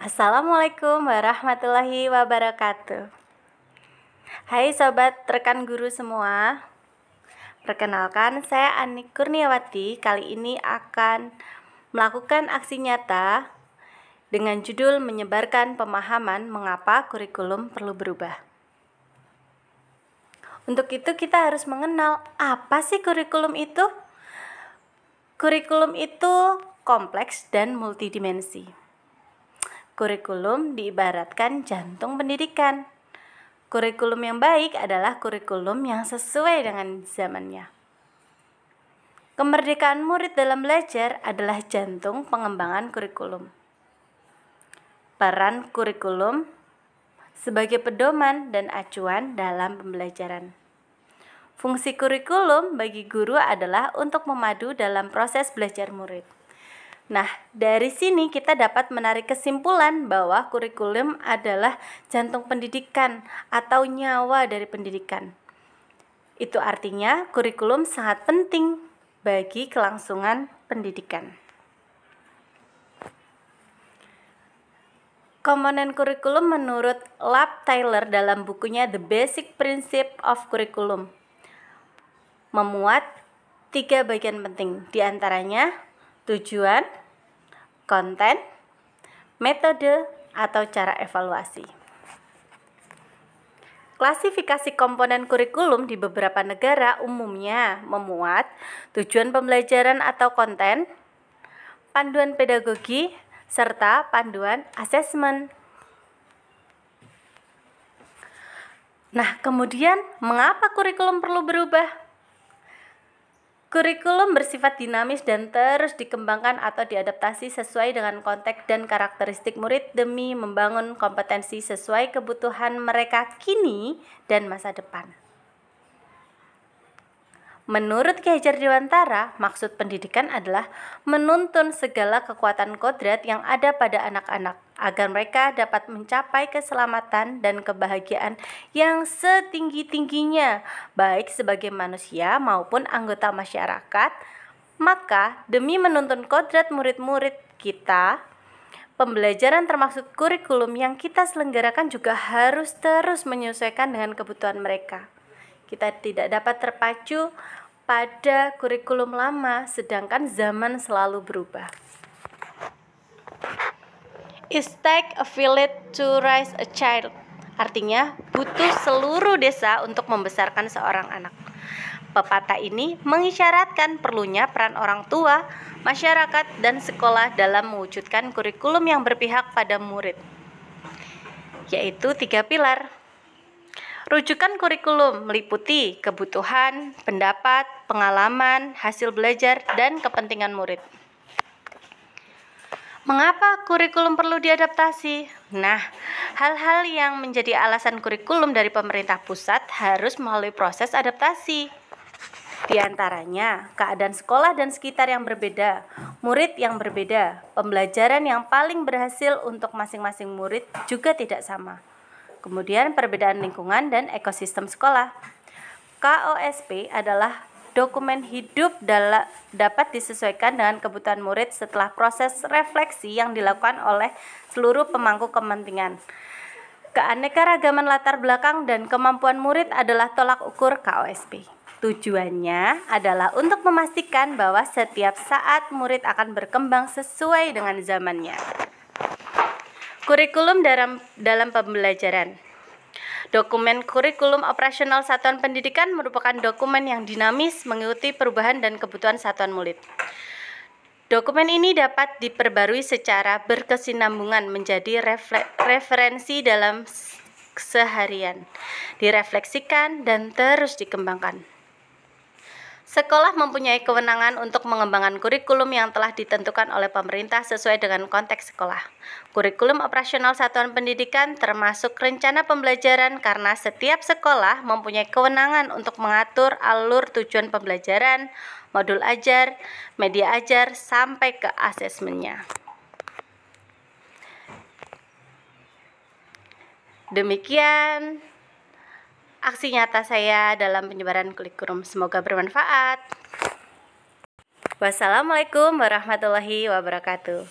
Assalamualaikum warahmatullahi wabarakatuh. Hai sobat rekan guru semua. Perkenalkan, saya Anik Kurniawati. Kali ini akan melakukan aksi nyata dengan judul menyebarkan pemahaman mengapa kurikulum perlu berubah. Untuk itu kita harus mengenal apa sih kurikulum itu? Kurikulum itu kompleks dan multidimensi. Kurikulum diibaratkan jantung pendidikan. Kurikulum yang baik adalah kurikulum yang sesuai dengan zamannya. Kemerdekaan murid dalam belajar adalah jantung pengembangan kurikulum. Peran kurikulum sebagai pedoman dan acuan dalam pembelajaran. Fungsi kurikulum bagi guru adalah untuk memadu dalam proses belajar murid. Nah, dari sini kita dapat menarik kesimpulan bahwa kurikulum adalah jantung pendidikan atau nyawa dari pendidikan. Itu artinya kurikulum sangat penting bagi kelangsungan pendidikan. Komponen kurikulum menurut Lab Taylor dalam bukunya The Basic Principle of Curriculum memuat 3 bagian penting, diantaranya tujuan, konten, metode, atau cara evaluasi. Klasifikasi komponen kurikulum di beberapa negara umumnya memuat tujuan pembelajaran atau konten, panduan pedagogi, serta panduan asesmen. Nah, kemudian mengapa kurikulum perlu berubah? Kurikulum bersifat dinamis dan terus dikembangkan atau diadaptasi sesuai dengan konteks dan karakteristik murid demi membangun kompetensi sesuai kebutuhan mereka kini dan masa depan. Menurut Ki Hajar Dewantara, maksud pendidikan adalah menuntun segala kekuatan kodrat yang ada pada anak-anak agar mereka dapat mencapai keselamatan dan kebahagiaan yang setinggi-tingginya, baik sebagai manusia maupun anggota masyarakat. Maka, demi menuntun kodrat murid-murid kita, pembelajaran termasuk kurikulum yang kita selenggarakan juga harus terus menyesuaikan dengan kebutuhan mereka. Kita tidak dapat terpacu pada kurikulum lama, sedangkan zaman selalu berubah. It takes a village to raise a child. Artinya, butuh seluruh desa untuk membesarkan seorang anak. Pepatah ini mengisyaratkan perlunya peran orang tua, masyarakat, dan sekolah dalam mewujudkan kurikulum yang berpihak pada murid, yaitu 3 pilar. Rujukan kurikulum meliputi kebutuhan, pendapat, pengalaman, hasil belajar, dan kepentingan murid. Mengapa kurikulum perlu diadaptasi? Nah, hal-hal yang menjadi alasan kurikulum dari pemerintah pusat harus melalui proses adaptasi. Di antaranya, keadaan sekolah dan sekitar yang berbeda, murid yang berbeda, pembelajaran yang paling berhasil untuk masing-masing murid juga tidak sama. Kemudian perbedaan lingkungan dan ekosistem sekolah. KOSP adalah dokumen hidup dapat disesuaikan dengan kebutuhan murid setelah proses refleksi yang dilakukan oleh seluruh pemangku kepentingan. Keanekaragaman latar belakang dan kemampuan murid adalah tolak ukur KOSP. Tujuannya adalah untuk memastikan bahwa setiap saat murid akan berkembang sesuai dengan zamannya. Kurikulum dalam pembelajaran. Dokumen kurikulum operasional satuan pendidikan merupakan dokumen yang dinamis mengikuti perubahan dan kebutuhan satuan murid. Dokumen ini dapat diperbarui secara berkesinambungan menjadi referensi dalam seharian, direfleksikan dan terus dikembangkan. Sekolah mempunyai kewenangan untuk mengembangkan kurikulum yang telah ditentukan oleh pemerintah sesuai dengan konteks sekolah. Kurikulum operasional satuan pendidikan termasuk rencana pembelajaran karena setiap sekolah mempunyai kewenangan untuk mengatur alur tujuan pembelajaran, modul ajar, media ajar, sampai ke asesmennya. Demikian aksi nyata saya dalam penyebaran kurikulum. Semoga bermanfaat. Wassalamualaikum warahmatullahi wabarakatuh.